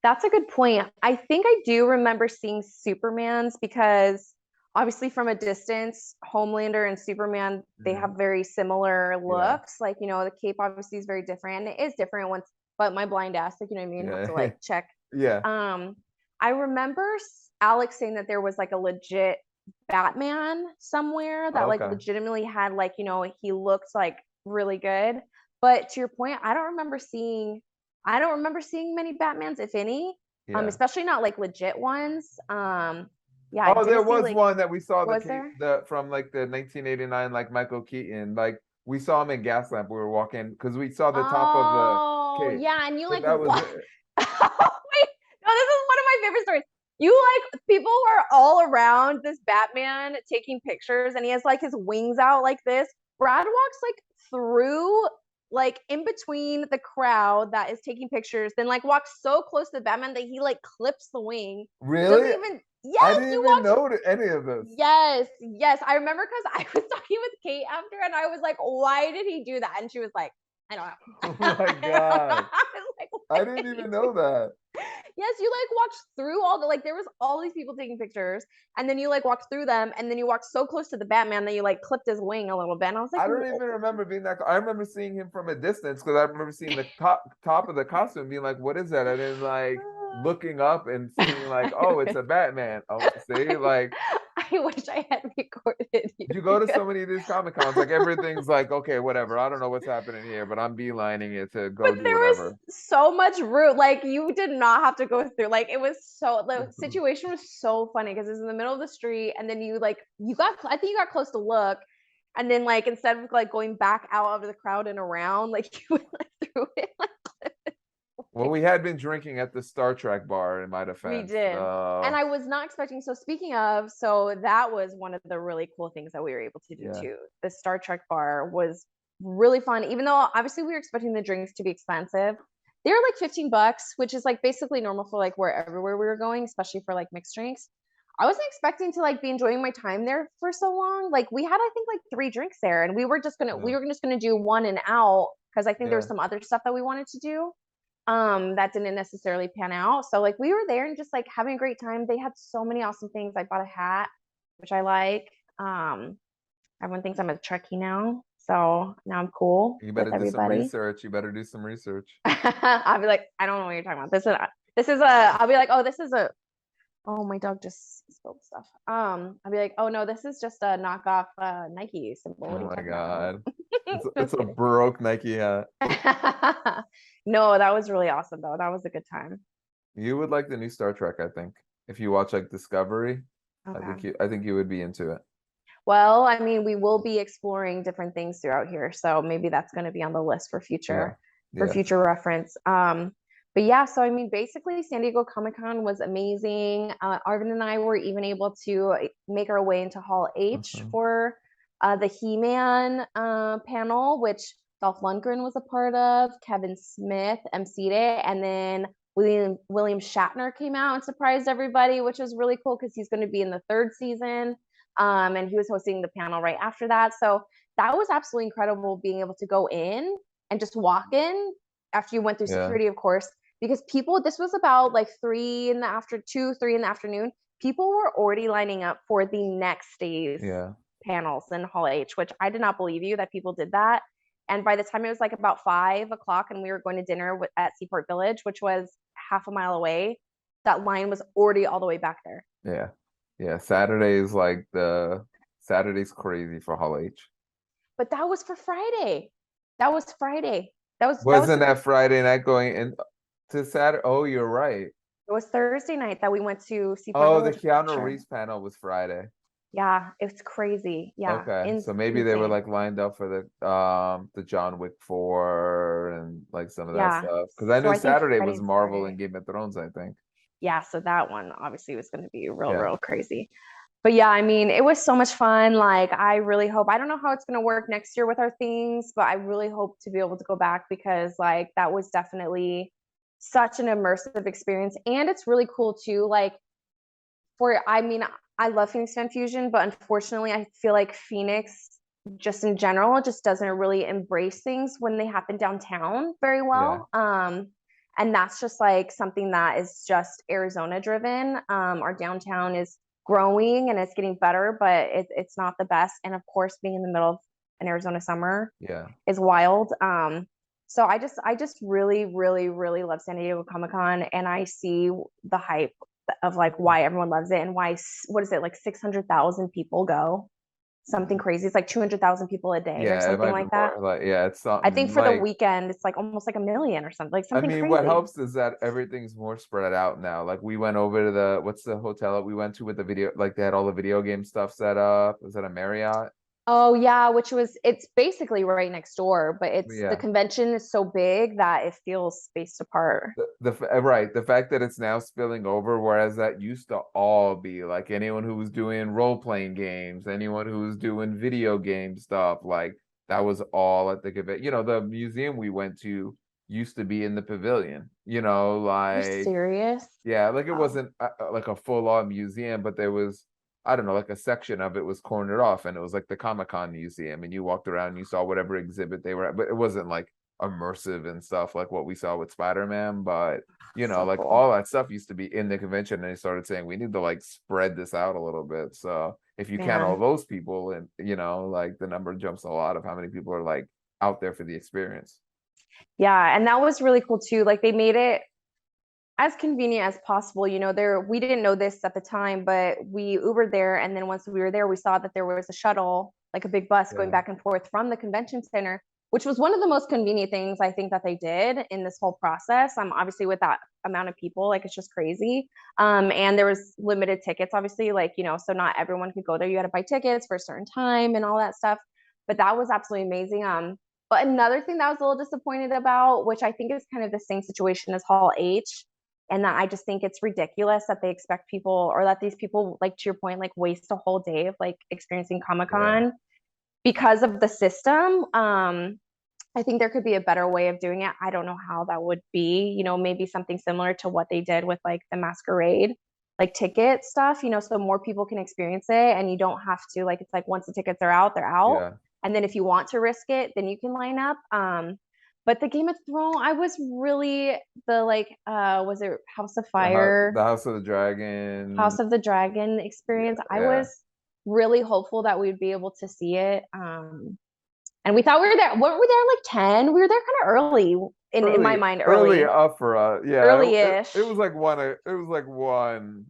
That's a good point. I think I do remember seeing Superman's because obviously from a distance, Homelander and Superman, they have Mhm. very similar Yeah, looks. Like, the cape obviously is very different. And it is different once, but my blind ass, like, you know what I mean? Have to yeah, like check. yeah. Um, I remember Alex saying that there was like a legit Batman somewhere that like Okay, legitimately had like, he looked like really good. But to your point, I don't remember seeing many Batmans, if any, yeah. especially not like legit ones. Yeah, I Oh, there didn't see was like, one that we saw was there? the from like the 1989 like Michael Keaton. Like we saw him in Gaslamp. We were walking because we saw the top of the Oh, cape, yeah, and you but like that was what? it. Wait, no, this is one of my favorite stories. You like people were all around this Batman taking pictures, and he has like his wings out like this. Brad walks like through, like in between the crowd that is taking pictures, then like walks so close to the Batman that he like clips the wing. Doesn't Really? even, I yes, didn't he even walks. know any of this. Yes, yes. I remember because I was talking with Kate after, and I was like, "Why did he do that?" And she was like, "I don't know." Oh my God. I was like, I "What didn't did he even do?" know that. Yes, you like walked through all the like there was all these people taking pictures, and then you like walked through them, and then you walked so close to the Batman that you like clipped his wing a little bit. And I was like, I don't even remember being that. I remember seeing him from a distance because I remember seeing the top of the costume, being like, "What is that?" And then like looking up and seeing like, "Oh, it's a Batman." Oh, see, like I wish I had recorded you you go to because so many of these Comic Cons, like everything's like, okay, whatever. I don't know what's happening here, but I'm beelining it to but go do there was whatever. so much route. Like you did not have to go through. Like it was so the situation was so funny because it was in the middle of the street, and then you got I think you got close to look, and then like instead of like going back out of the crowd and around, like you went like through it. Well, we had been drinking at the Star Trek bar in my We defense. did. And I was not expecting. So speaking of, so that was one of the really cool things that we were able to do Yeah. too. The Star Trek bar was really fun, even though obviously we were expecting the drinks to be expensive. They were like $15, which is like basically normal for like everywhere we were going, especially for like mixed drinks. I wasn't expecting to like be enjoying my time there for so long. Like we had, I think, like 3 drinks there, and we Yeah. were just gonna do one and out because I think there was Yeah. some other stuff that we wanted to do that didn't necessarily pan out. So like we were there and just like having a great time. They had so many awesome things. I bought a hat, which I like. Everyone thinks I'm a Trekkie now. So now I'm cool You with better do some everybody. research. You better do some research. I'll be like, I don't know what you're talking about. I'll be like, oh, this is a oh my dog just spilled stuff. I'll be like, oh no, this is just a knockoff Nike symbol. What Oh are you my talking about? God. It's Just a kidding. Baroque Nike hat. No, that was really awesome though. That was a good time. You would like the new Star Trek, I think. If you watch like Discovery, Okay. I think you would be into it. Well, I mean, we will be exploring different things throughout here, so maybe that's going to be on the list Yeah. for Yeah. future reference. But yeah, so I mean, basically, San Diego Comic Con was amazing. Arvin and I were even able to make our way into Hall H Mhm. for the He-Man panel, which Dolph Lundgren was a part of. Kevin Smith emceed it, and then William Shatner came out and surprised everybody, which was really cool because he's going to be in the 3rd season. And he was hosting the panel right after that. So that was absolutely incredible being able to go in and just walk in after you went through Yeah. security, of course, because this was about like 3 in the afternoon. People were already lining up for the next day's Yeah. panels in Hall H, which I did not believe you that people did that. And by the time it was like about 5 o'clock and we were going to dinner at Seaport Village, which was half a mile away, that line was already all the way back there. Yeah. Yeah. Saturday's crazy for Hall H. But that was for Friday. That was Friday. that was Wasn't that Friday night going in to Saturday? Oh, you're right. it was Thursday night that we went to Seaport Oh, the Village. I'm pretty Keanu sure. Reeves panel was Friday. Yeah, it's crazy. Yeah, Okay, so maybe they were insane. like lined up for the John Wick 4 and like some of that Yeah. stuff. Because I So knew I think Saturday Friday was and Marvel and Saturday. Game of Thrones, I think. Yeah, so that one obviously was going to be Yeah. real crazy. But yeah, I mean, it was so much fun. Like, I really hope, I don't know how it's going to work next year with our things, but I really hope to be able to go back because, like, that was definitely such an immersive experience. And it's really cool too. Like, I mean, I love Phoenix Fan Fusion, but unfortunately, I feel like Phoenix, just in general, just doesn't really embrace things when they happen downtown very Yeah. well. And that's just like something that is just Arizona driven. Our downtown is growing and it's getting better, but it's not the best. And of course, being in the middle of an Arizona summer Yeah. is wild. So I just really love San Diego Comic Con, and I see the hype of like why everyone loves it and why what is it like 600,000 people go, something crazy. It's like 200,000 people a day or Yeah, it something might be like that. more like yeah, it's I think something for the like weekend it's like almost like a million or something, like I something mean, what crazy. helps is that everything's more spread out now. Like we went over to the what's the hotel that we went to with the video, like they had all the video game stuff set up. Was that a Marriott? Oh yeah, which was it's basically right next door, but it's the Yeah. convention is so big that it feels spaced apart. Right, the fact that it's now spilling over, whereas that used to all be like anyone who was doing role-playing games, anyone who was doing video game stuff, like that was all at the convention. The museum we went to used to be in the pavilion, You're like serious? yeah, like it Wow. wasn't like a full-on museum, but there was, I don't know, like a section of it was cornered off, and it was like the Comic-Con museum, and you walked around and you saw whatever exhibit they were at, but it wasn't like immersive and stuff like what we saw with Spider-Man. But So like cool. all that stuff used to be in the convention, and they started saying we need to like spread this out a little bit. So if you count all Man. those people, and like the number jumps a lot of how many people are like out there for the experience. Yeah, and that was really cool too. Like they made it as convenient as possible. There we didn't know this at the time, but we Ubered there, and then once we were there, we saw that there was a shuttle, like a big bus going Yeah, back and forth from the convention center, which was one of the most convenient things I think that they did in this whole process. Obviously with that amount of people, like it's just crazy. And there was limited tickets, obviously, like so not everyone could go there. You had to buy tickets for a certain time and all that stuff. But that was absolutely amazing. But another thing that I was a little disappointed about, which I think is kind of the same situation as Hall H, and that I just think it's ridiculous that they expect people, or that these people, like to your point, like waste a whole day of like experiencing Comic yeah, Con because of the system. I think there could be a better way of doing it. I don't know how that would be, maybe something similar to what they did with like the Masquerade, like ticket stuff, so more people can experience it and you don't have to, like, it's like once the tickets are out, they're out. yeah. And then if you want to risk it, then you can line up. But the Game of Thrones, I was really the like, was it House of The Fire, House of the Dragon. House of the Dragon experience? I Yeah. was really hopeful that we'd be able to see it. And we thought we were there. Weren't we there like 10? We were there kind of early in my mind, Early early, up for yeah, it early-ish. was like one,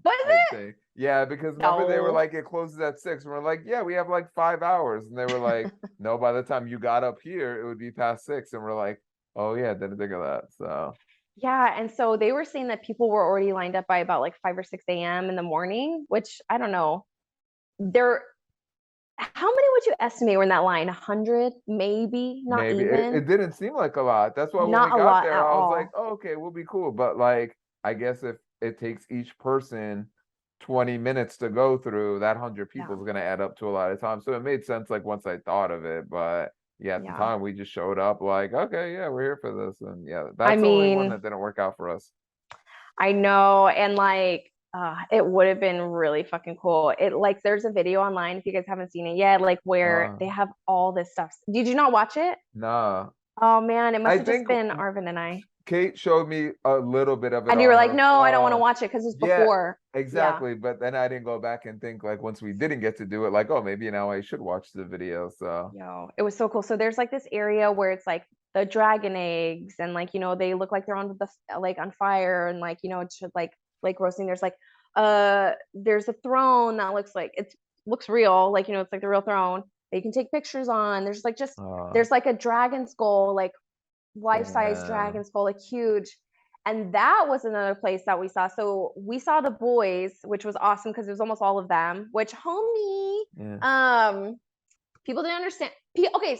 Was I it? think. Yeah, because remember they were No. like it closes at 6, and we're like, yeah, we have like 5 hours, and they were like, no, by the time you got up here it would be past 6, and we're like, oh yeah, didn't think of that. So Yeah, and so they were saying that people were already lined up by about like 5 or 6 a.m. in the morning, which I don't know. There, how many would you estimate were in that line? 100, maybe, not maybe it even. didn't seem like a lot. That's why when we Not a got lot there at I was like, all. oh, okay, we'll be cool. But like I guess if it takes each person 20 minutes to go through, that 100 people Yeah. is going to add up to a lot of time. So it made sense like once I thought of it. But yeah, at the Yeah. time we just showed up like, okay, yeah, we're here for this. And yeah, I that's the only one mean, that didn't work out for us. I know, and like it would have been really fucking cool. It like there's a video online if you guys haven't seen it yet, like where Uh, they have all this stuff. Did you not watch it? nah. Oh man, it must I have just think been Arvin and I. Kate showed me a little bit of it And you on were like, her no, I don't want to phone. watch it because it's Yeah, before. Yeah. exactly. But then I didn't go back and think like once we didn't get to do it, like, oh, maybe now I should watch the video. So Yo, it was so cool. So there's like this area where it's like the dragon eggs and like, they look like they're on the like on fire and like, it's just like roasting. There's a throne that looks like it looks real, like, it's like the real throne that you can take pictures on. There's like uh there's like a dragon skull like life-size Yeah. dragons full, like huge. And that was another place that we saw. So we saw the boys, which was awesome because it was almost all of them, which homie, Yeah. people didn't understand. Okay,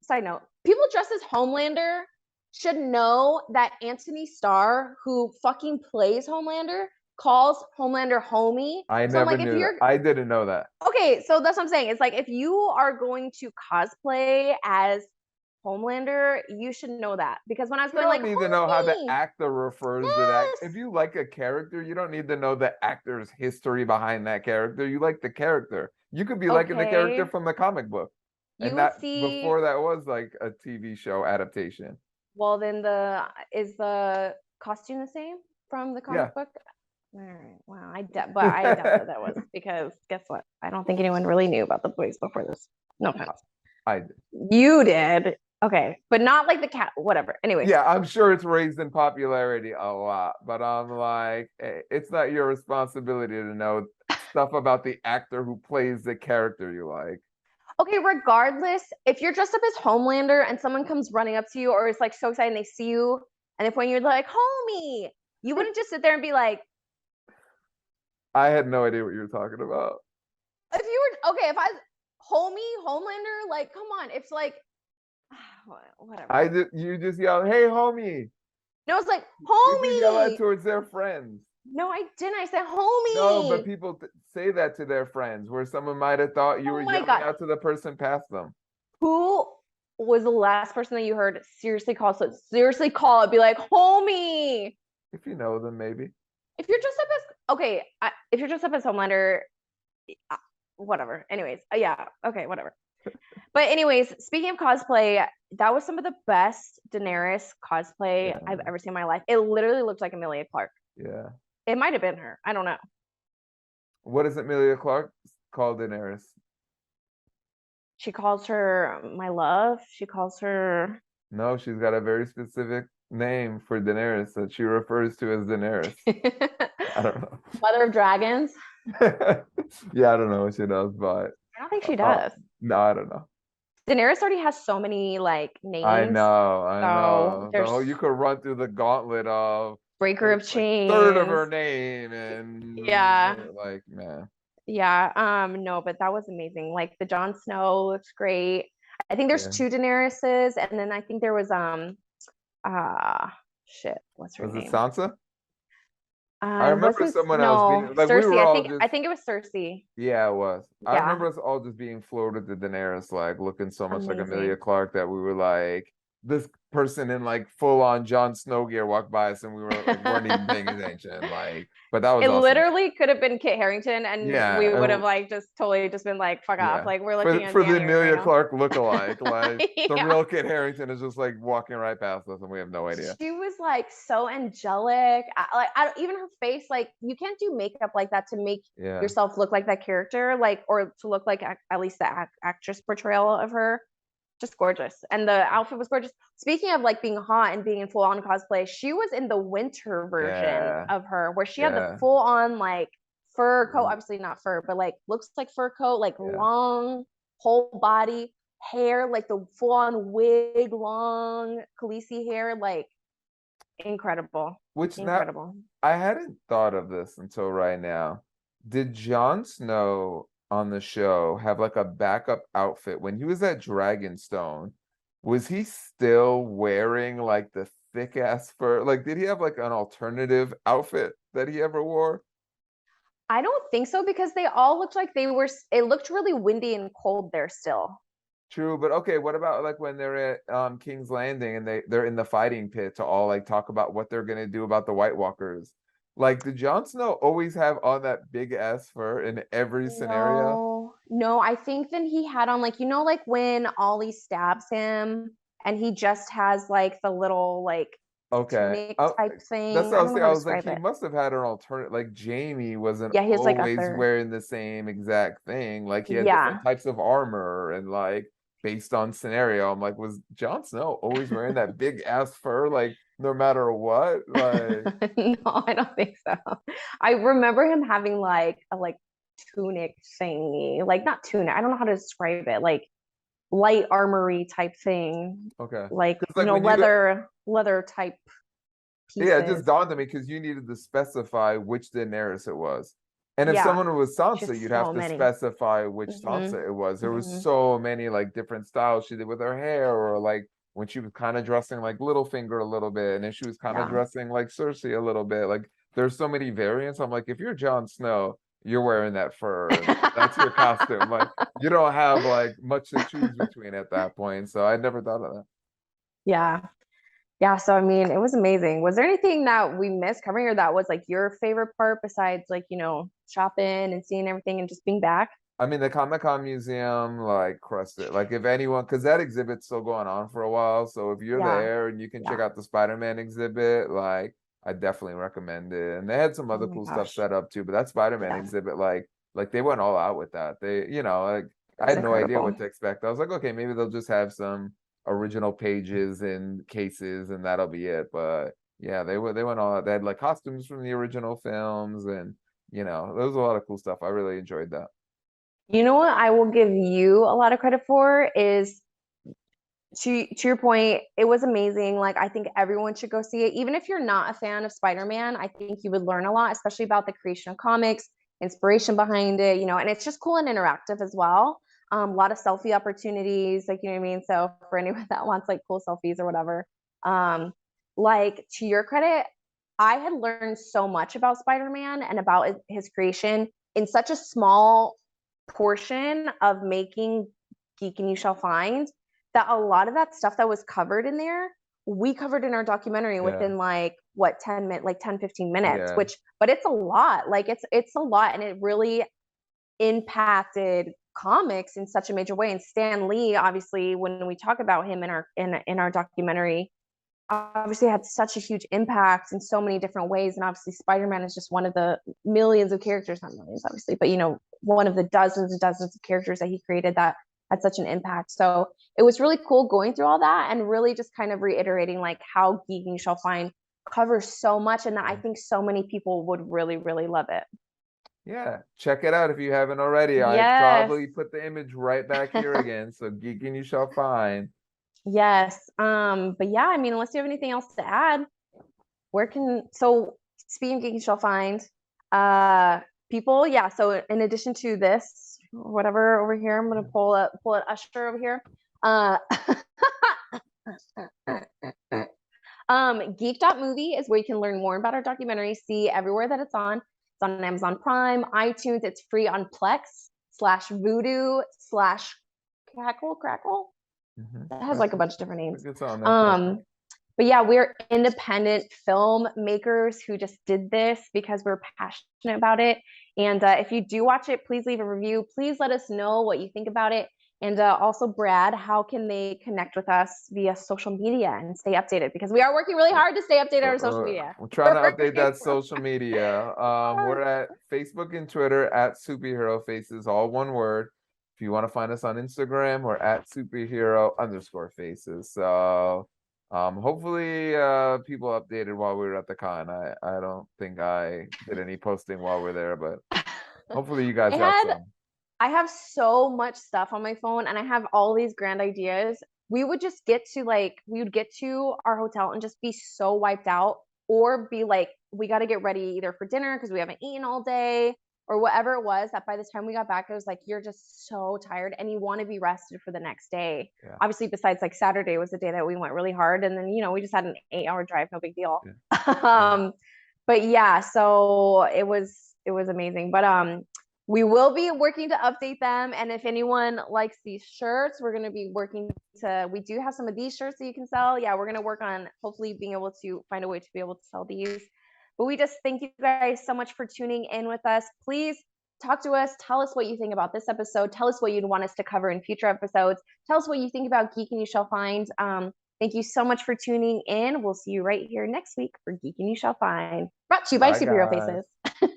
side note, people dressed as Homelander should know that Anthony Starr, who fucking plays Homelander, calls Homelander homie. I So I'm never like, if knew that. you're I didn't know that. okay, so that's what I'm saying. It's like if you are going to cosplay as Homelander, you should know that. Because when I was You going don't like, need to know how the homie, actor refers to that. yes, If you like a character, you don't need to know the actor's history behind that character. You like the character. You could be liking the character okay, from the comic book. you And would that see. before that was like a TV show adaptation. Well, then is the costume the same from the Yeah. comic book? All right. Wow. But I doubt that that was because guess what? I don't think anyone really knew about the boys before this. No offense. I did. You did. Okay, but not like the cat. Whatever. Anyways. Yeah, I'm sure it's raised in popularity a lot, but I'm like, it's not your responsibility to know stuff about the actor who plays the character you like. Okay, regardless, if you're dressed up as Homelander and someone comes running up to you or is like so excited and they see you, and if when you're like, homie, you wouldn't just sit there and be like, I had no idea what you were talking about. if you were okay, if I Homelander, like, come on, it's like whatever. You just yell, "Hey, homie!" No, it's like People yell that homie. towards their friends. No, I didn't. I said No, but homie. people say that to their friends, where someone might have thought you Oh were my yelling god. out to the person past them. Who was the last person that you heard seriously call? So seriously call it, be like, homie. If you know them, maybe. If you're dressed up as okay, if you're dressed up as Homelander, whatever. Anyways, yeah, okay, whatever. But anyways, speaking of cosplay, that was some of the best Daenerys cosplay Yeah. I've ever seen in my life. It literally looked like Emilia Clarke. Yeah. It might have been her. I don't know. What is Emilia Clarke called Daenerys? She calls her my love. She calls her. No, she's got a very specific name for Daenerys that she refers to as Daenerys. I don't know. Mother of Dragons. Yeah, I don't know what she does, but I don't think she does. no, I don't know. Daenerys already has so many like names. I know. There's You could run through the gauntlet of Breaker of like Chains. third of her name, and yeah, like man. yeah. No, but that was amazing. Like the Jon Snow looks great. I think there's two Daeneryses, and then I think there was shit, what's her name? Was it Sansa? I It remember wasn't someone no else being like we Cersei. were all I think it was Cersei. yeah, it was. I Yeah, remember us all just being floored with the Daenerys, like looking so much like Emilia amazing. Clarke that we were like, this person in like full on Jon Snow gear walked by us and we were like weren't even paying attention. Like, but that was It awesome. literally could have been Kit Harington, and Yeah, we would have like just totally just been like, fuck off. yeah. Like we're looking at For the January Emilia right now. Clarke lookalike, like the Yeah. real Kit Harington is just like walking right past us and we have no idea. She was like so angelic. Even her face, like you can't do makeup like that to make Yeah. yourself look like that character, like or to look like at least the actress portrayal of her. Just gorgeous, and the outfit was gorgeous. Speaking of like being hot and being in full on cosplay, she was in the winter version of her, where she had the full on like fur coat, obviously not fur, but like looks like fur coat, like long whole body hair, like the full on wig, long Khaleesi hair, like incredible. Incredible. I hadn't thought of this until right now. Did Jon Snow on the show have like a backup outfit when he was at Dragonstone? Was he still wearing like the thick ass fur? Like, did he have like an alternative outfit that he ever wore? I don't think so, because they all looked like it looked really windy and cold there still. True, but okay, what about like when they're at King's Landing and they're in the fighting pit to all like talk about what they're gonna do about the White Walkers? Like, did Jon Snow always have on that big ass fur in every scenario? No, I think then he had on like like when Ollie stabs him and he just has like the little like tunic type thing. That's what I I was don't know saying. how I to was like, describe he it. must have had an alternate. Like Jamie wasn't Yeah, he has like a always third. wearing the same exact thing. Like he had different types of armor and like based on scenario. I'm like, was Jon Snow always wearing that big ass fur? Like no matter what? Like No, I don't think so. I remember him having like a tunic thingy, like not tunic. I don't know how to describe it. Like light armory type thing, Okay. like, 'Cause like when you leather type yeah, it just pieces. dawned on me because you needed to specify which Daenerys it was. And if Yeah, someone was just Sansa, you'd have so to many. specify which Hmm. Sansa it was. There was Hmm. so many like different styles she did with her hair, or like when she was kind of dressing like Littlefinger a little bit, and then she was kind of Yeah, dressing like Cersei a little bit. Like there's so many variants. I'm like, if you're Jon Snow, you're wearing that fur, and that's your costume. Like you don't have like much to choose between at that point. So I never thought of that. yeah, yeah. So I mean, it was amazing. Was there anything that we missed covering, or that was like your favorite part besides like shopping and seeing everything and just being back? I mean, the Comic Con Museum, like, crushed it. Like, if anyone, because that exhibit's still going on for a while. So if you're Yeah, there and you can check yeah. out the Spider-Man exhibit, like, I definitely recommend it. And they had some Oh other my cool stuff gosh. set up too, but that Spider-Man Yeah, exhibit, like they went all out with that. Like, it I was had no idea incredible. what to expect. I was like, okay, maybe they'll just have some original pages and cases and that'll be it. But yeah, they went all out. They had like costumes from the original films, and there was a lot of cool stuff. I really enjoyed that. You know what I will give you a lot of credit for is, to your point, it was amazing. Like, I think everyone should go see it. Even if you're not a fan of Spider-Man, I think you would learn a lot, especially about the creation of comics, inspiration behind it, and it's just cool and interactive as well. A lot of selfie opportunities, like, you know what I mean? So for anyone that wants like cool selfies or whatever, um, like, to your credit, I had learned so much about Spider-Man and about his creation in such a small portion of making Geek and You Shall Find, that a lot of that stuff that was covered in there, we covered in our documentary Yeah. within like what 10 minutes, like 10-15 minutes, Yeah. which, but it's a lot. Like, it's a lot, and it really impacted comics in such a major way. And Stan Lee, obviously, when we talk about him in our documentary, obviously had such a huge impact in so many different ways. And obviously Spider-Man is just one of the millions of characters, not millions obviously, but one of the dozens and dozens of characters that he created that had such an impact. So it was really cool going through all that and really just kind of reiterating like how Geek and You Shall Find covers so much, and that I Yeah. think so many people would really, really love it. Yeah. Check it out if you haven't already. I Yes. probably put the image right back here again. So geek and you shall find. Yes. But yeah, I mean, unless you have anything else to add, speaking of Geek, You Shall Find, uh people, yeah. So in addition to this, whatever over here, I'm gonna pull it Usher over here. Uh Geek.movie is where you can learn more about our documentary, see everywhere that it's on. It's on Amazon Prime, iTunes, it's free on Plex/Vudu/Crackle. That has like a Crackle. bunch of different I names. guess on there, Crackle. Um, but yeah, we're independent filmmakers who just did this because we're passionate about it. And if you do watch it, please leave a review. Please let us know what you think about it. And also, Brad, how can they connect with us via social media and stay updated? Because we are working really hard to stay updated on our social media. We're trying to update that social media. We're at Facebook and Twitter at Superhero Faces, all one word. If you want to find us on Instagram, we're at superhero_faces. So hopefully people updated while we were at the con. I don't think I did any posting while we're there, but hopefully you guys I got had some. I have so much stuff on my phone and I have all these grand ideas. We would get to our hotel and just be so wiped out, or be like, we got to get ready either for dinner because we haven't eaten all day, or whatever it was, that by the time we got back, it was like, you're just so tired and you want to be rested for the next day. Yeah. Obviously, besides like Saturday was the day that we went really hard. And then, we just had an 8-hour drive, no big deal. Yeah. But yeah, so it was amazing. But we will be working to update them. And if anyone likes these shirts, we're going to be we do have some of these shirts that you can sell. Yeah, we're going to work on hopefully being able to find a way to be able to sell these. But we just thank you guys so much for tuning in with us. Please talk to us. Tell us what you think about this episode. Tell us what you'd want us to cover in future episodes. Tell us what you think about Geek and You Shall Find. Thank you so much for tuning in. We'll see you right here next week for Geek and You Shall Find. Brought to you by Bye, Superhero guys. Faces.